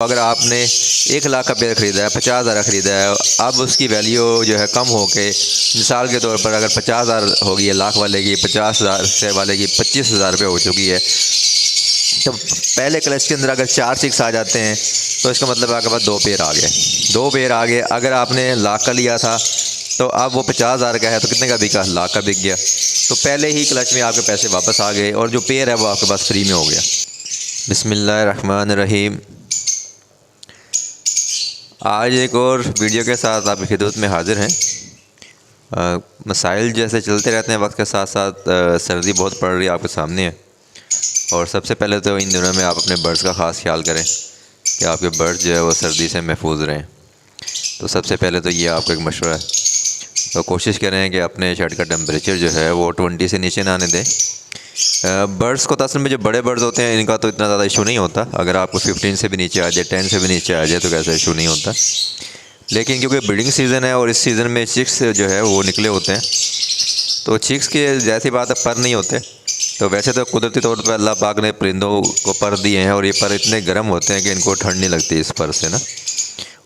अगर आपने 1 लाख का पेड़ ख़रीदा है, 50,000 का ख़रीदा है, अब उसकी वैल्यू जो है कम हो के मिसाल के तौर पर अगर 50,000 हो गई है, लाख वाले की 50,000 से वाले की 25,000 रुपये हो चुकी है, तो पहले क्लच के अंदर अगर 4 6 आ जाते हैं तो इसका मतलब आपके पास 2 पेड़ आ गए। 2 पेड़ आ गए। अगर आपने लाख का लिया था तो अब वो 50,000 का है तो कितने का बिका? लाख का बिक गया। तो पहले ही क्लच में आपके पैसे वापस आ गए और जो पेड़ है वो आपके पास फ्री में हो गया। बिस्मिल्लाहिर्रहमानिर्रहीम। आज एक और वीडियो के साथ आपकी खिदमत में हाज़िर हैं। मसाइल जैसे चलते रहते हैं वक्त के साथ साथ, सर्दी बहुत पड़ रही है आपके सामने है। और सबसे पहले तो इन दिनों में आप अपने बर्ड्स का ख़ास ख्याल करें कि आपके बर्ड्स जो है वो सर्दी से महफूज रहें। तो सबसे पहले तो ये आपका एक मशवरा है, तो कोशिश करें कि अपने शर्ट का टेम्परेचर जो है वो 20 से नीचे ना आने दें। बर्ड्स को तो असल में जो बड़े बर्ड्स होते हैं इनका तो इतना ज़्यादा इशू नहीं होता। अगर आपको 15 से भी नीचे आ जाए, 10 से भी नीचे आ जाए तो कैसा इशू नहीं होता। लेकिन क्योंकि ब्रीडिंग सीज़न है और इस सीज़न में चिक्स जो है वो निकले होते हैं, तो चिक्स की जैसी बात है पर नहीं होते। तो वैसे तो कुदरती तौर पर अल्लाह पाक ने परिंदों को पर दिए हैं और ये पर इतने गर्म होते हैं कि इनको ठंड नहीं लगती इस पर से ना।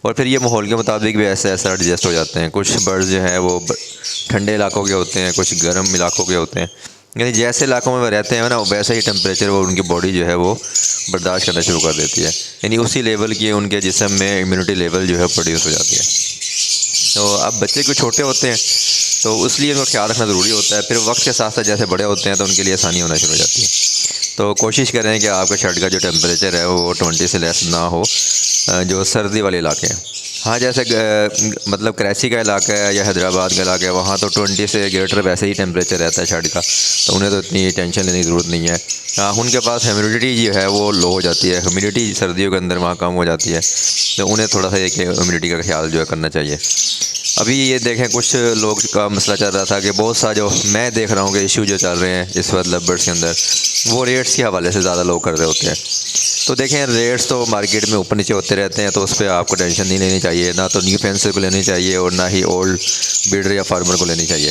और फिर ये माहौल के मुताबिक भी ऐसा ऐसा एडजस्ट हो जाते हैं। कुछ बर्ड्स जो हैं वो ठंडे इलाकों के होते हैं, कुछ गर्म इलाकों के होते हैं। यानी जैसे इलाकों में वो रहते हैं ना वैसा ही टेम्परेचर वो उनकी बॉडी जो है वो बर्दाश्त करना शुरू कर देती है। यानी उसी लेवल की उनके जिस्म में इम्यूनिटी लेवल जो है प्रोड्यूस हो जाती है। तो अब बच्चे कुछ छोटे होते हैं तो इसलिए उनको ख्याल रखना ज़रूरी होता है। फिर वक्त के साथ साथ जैसे बड़े होते हैं तो उनके लिए आसानी होना शुरू हो जाती है। तो कोशिश करें कि आपके शर्ट का जो टेम्परेचर है वो 20 से लेस ना हो, जो सर्दी वाले इलाके हैं। हाँ, जैसे मतलब कराची का इलाका है या हैदराबाद का इलाका है, वहाँ तो 20 से ग्रेटर वैसे ही टेम्परेचर रहता है शर्ट का, तो उन्हें तो इतनी टेंशन लेने की ज़रूरत नहीं है। हाँ, उनके पास ह्यूमिडिटी जो है वो लो हो जाती है। ह्यूमिडिटी सर्दियों के अंदर वहाँ कम हो जाती है, तो उन्हें थोड़ा सा एक ह्यूमिडिटी का ख्याल जो है करना चाहिए। अभी ये देखें, कुछ लोग का मसला चल रहा था कि बहुत सा जो मैं देख रहा हूँ कि इशू जो चल रहे हैं इस वक्त लवर्स के अंदर, वो रेट्स के हवाले से ज़्यादा लोग कर रहे होते हैं। तो देखें, रेट्स तो मार्केट में ऊपर नीचे होते रहते हैं, तो उस पर आपको टेंशन नहीं लेनी चाहिए। ना तो न्यू फेंसर को लेनी चाहिए और ना ही ओल्ड ब्रीडर या फार्मर को लेनी चाहिए।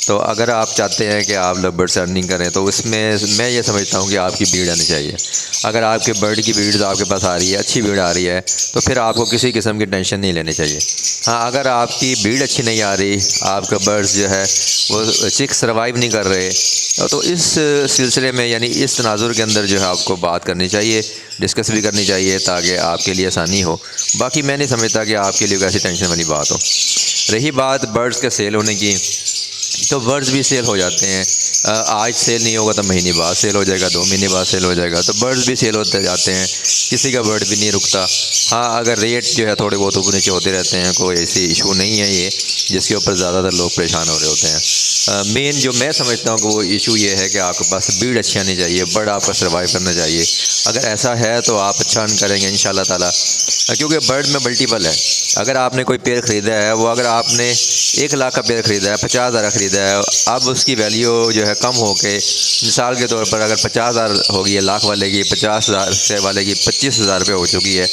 तो अगर आप चाहते हैं कि आप लवर्स से अर्निंग करें तो इसमें मैं ये समझता हूँ कि आपकी ब्रीड आनी चाहिए। अगर आपके बर्ड की ब्रीड आपके पास आ रही है, अच्छी ब्रीड आ रही है, तो फिर आपको किसी किस्म की टेंशन नहीं लेनी चाहिए। हाँ, अगर आपकी ब्रीड अच्छी नहीं आ रही, आपका बर्ड्स जो है वो चिक्स सर्वाइव नहीं कर रहे, तो इस सिलसिले में यानी इस तनाजुर के अंदर जो है आपको बात करनी चाहिए, डिस्कस भी करनी चाहिए ताकि आपके लिए आसानी हो। बाकी मैं नहीं समझता कि आपके लिए ऐसी टेंशन वाली बात हो। रही बात बर्ड्स के सेल होने की, तो बर्ड्स भी सेल हो जाते हैं। आज सेल नहीं होगा तो महीने बाद सेल हो जाएगा, 2 महीने बाद सेल हो जाएगा। तो बर्ड्स भी सेल होते जाते हैं, किसी का बर्ड भी नहीं रुकता। हाँ, अगर रेट जो है थोड़े बहुत ऊपर नीचे होते रहते हैं, कोई ऐसी इशू नहीं है ये जिसके ऊपर ज़्यादातर लोग परेशान हो रहे होते हैं। मेन जो मैं समझता हूँ कि वो इशू ये है कि आपके पास ब्रीड अच्छी आनी चाहिए, बर्ड आपका सर्वाइव करना चाहिए। अगर ऐसा है तो आप अच्छा अर्न करेंगे इंशाल्लाह ताला, क्योंकि बर्ड में मल्टीपल है। अगर आपने कोई पेड़ ख़रीदा है, वो अगर आपने 1 लाख का पेड़ ख़रीदा है, 50,000 का ख़रीदा है, अब उसकी वैल्यू जो है कम हो के मिसाल के तौर पर अगर 50,000 हो गई है, लाख वाले की 50,000 से वाले की 25,000 रुपये हो चुकी है,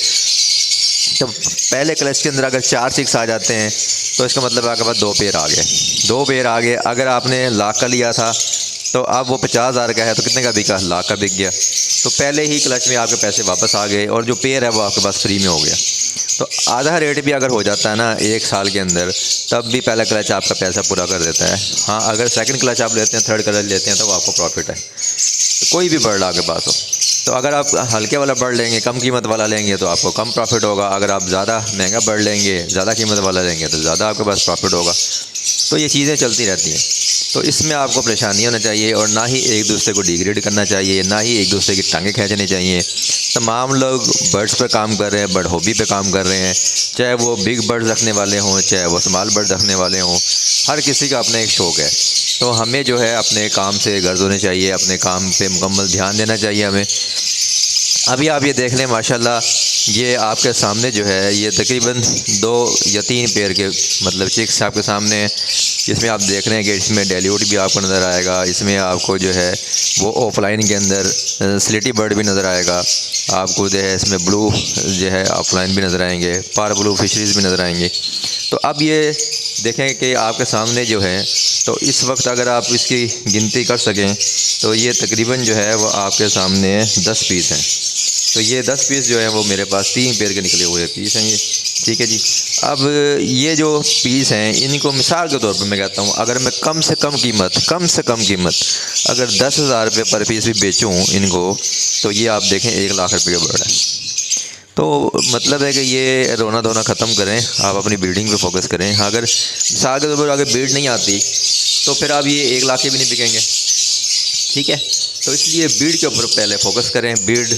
तो पहले क्लच के अंदर अगर 4 6 आ जाते हैं तो इसका मतलब आपके पास 2 पेड़ आ गए। 2 पेड़ आ गए। अगर आपने लाख का लिया था तो अब वो 50,000 का है तो कितने का बिका? लाख का बिक गया। तो पहले ही क्लच में आपके पैसे वापस आ गए और जो पेड़ है वो आपके पास फ्री में हो गया। तो आधा रेट भी अगर हो जाता है ना 1 साल के अंदर, तब भी पहला क्लच आपका पैसा पूरा कर देता है। हाँ, अगर सेकंड क्लच आप लेते हैं, थर्ड क्लच लेते हैं, तो आपको प्रॉफिट है। तो कोई भी बर्ड आपके पास हो, तो अगर आप हल्के वाला बर्ड लेंगे, कम कीमत वाला लेंगे तो आपको कम प्रॉफिट होगा। अगर आप ज़्यादा महंगा बर्ड लेंगे, ज़्यादा कीमत वाला लेंगे तो ज़्यादा आपके पास प्रॉफिट होगा। तो ये चीज़ें चलती रहती हैं। तो इसमें आपको परेशानी होना चाहिए और ना ही एक दूसरे को डिग्रेड करना चाहिए, ना ही एक दूसरे की टांगें खींचनी चाहिए। तमाम लोग बर्ड्स पर काम कर रहे हैं, बर्ड हॉबी पे काम कर रहे हैं, चाहे वो बिग बर्ड्स रखने वाले हों, चाहे वो स्मॉल बर्ड रखने वाले हों। हर किसी का अपना एक शौक़ है। तो हमें जो है अपने काम से गर्ज होने चाहिए, अपने काम पे मुकम्मल ध्यान देना चाहिए हमें। अभी आप ये देख लें, माशाल्लाह ये आपके सामने जो है ये तकरीबन 2 या 3 पेयर के मतलब चिक्स आपके सामने हैं, जिसमें आप देख रहे हैं कि इसमें डेलीवुड भी आपको नज़र आएगा। इसमें आपको जो है वो ऑफलाइन के अंदर स्लेटी बर्ड भी नज़र आएगा। आपको जो है इसमें ब्लू जो है ऑफलाइन भी नज़र आएंगे, पार ब्लू फिशरीज़ भी नज़र आएंगे। तो अब ये देखें कि आपके सामने जो है, तो इस वक्त अगर आप इसकी गिनती कर सकें तो ये तकरीबन जो है वो आपके सामने 10 पीस हैं। तो ये 10 पीस जो है वो मेरे पास 3 पेयर के निकले हुए पीस हैं ये, ठीक है जी। अब ये जो पीस हैं इनको मिसाल के तौर पर मैं कहता हूँ, अगर मैं कम से कम कीमत अगर 10,000 रुपये पर पीस भी बेचूँ इनको, तो ये आप देखें 1 लाख रुपये का बर्ड है। तो मतलब है कि ये रोना धोना ख़त्म करें, आप अपनी ब्रीडिंग पे फोकस करें। अगर मिसाल के तौर पर अगर ब्रीड नहीं आती तो फिर आप ये 1 लाख के भी नहीं बिकेंगे, ठीक है। तो इसलिए ब्रीड के ऊपर पहले फोकस करें। ब्रीड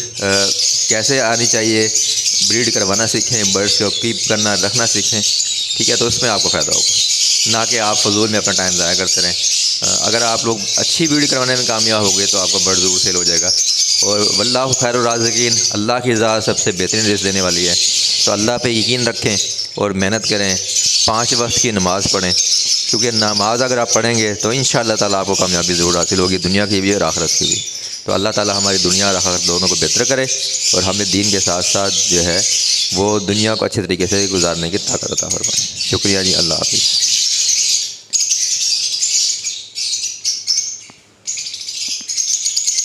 कैसे आनी चाहिए, ब्रीड करवाना सीखें, बर्ड्स को कीप करना रखना सीखें, ठीक है। तो उसमें आपको फ़ायदा होगा, ना कि आप फजूल में अपना टाइम ज़ाया करते रहें। अगर आप लोग अच्छी ब्रीड करवाने में कामयाब हो गए तो आपका बर्ड ज़रूर सेल हो जाएगा। और वल्लाहु खैरुर राज़िकीन, अल्लाह की ज़ात सबसे बेहतरीन रिज़्क़ देने वाली है। तो अल्लाह पे यकीन रखें और मेहनत करें, 5 वक्त की नमाज़ पढ़ें, क्योंकि नमाज अगर आप पढ़ेंगे तो इंशाअल्लाह ताला आपको कामयाबी ज़रूर हासिल होगी, दुनिया की भी और आखिरत की भी। तो अल्लाह ताला हमारी दुनिया और आखिरत दोनों को बेहतर करे और हमें दीन के साथ साथ जो है वो दुनिया को अच्छे तरीके से गुजारने की ताकत अता फरमाए। शुक्रिया जी, अल्लाह हाफ़िज़।